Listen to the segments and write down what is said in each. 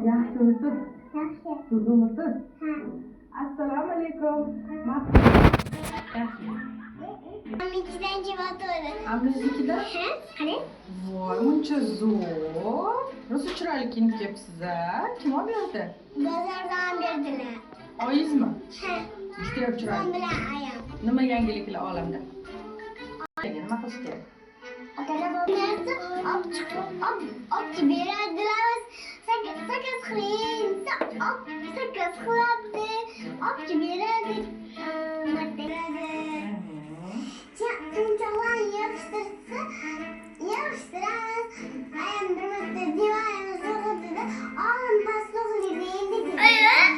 Yaxshimisiz? Yaxshi. Tuzimisiz? Ha. Assalomu alaykum. Amikidan javob Amiznikidan? Ha? Qarang. Voy, uncha zo'r. Rosa chiroyli kiyinib kelibsiz-a. Kim olib berdi? Bozordan berdilar. Oyingizmi? Ha. Judayam Men chiroyli. bilan ayam. Nima yangiliklar olamda? Nima qilish kerak? Akalar bo'lmasa, obchi beradilar. Sakkiz xiling, sakkiz xilabdi. Obchi beradi. Chunchoqlarni yig'ishtiramiz. Ayam bir marta divarni sug'urdida, olim pastlig'ini deydi. Ayam.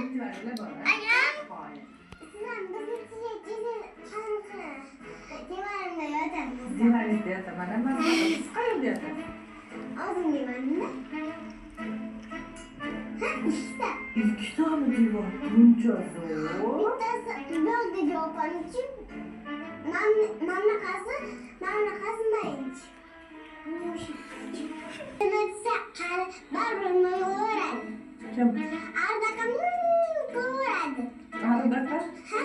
Sizlar bizni divarda yotamiz. Divaringizda yotaman. Siz qayerda yotasiz? Ozim divanida. Ha, ikkita. Ikkitami divan? Buncha zo'r. Bittasi bo'ldi jo'pan uchun. Mamlakasi birinchi. Nima qara, baribir o'radi. Kim? Ardaqa ko'radi. Ardaqa? Ha,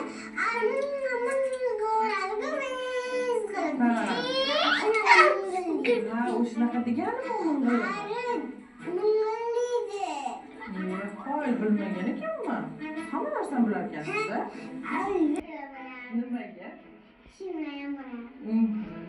Ha, o'shanaqa deganimi uni? Hoy, bilmagan ekanman. Hamma narsani bilar ekansiz-a? Nimaga? Shimlayam boradi.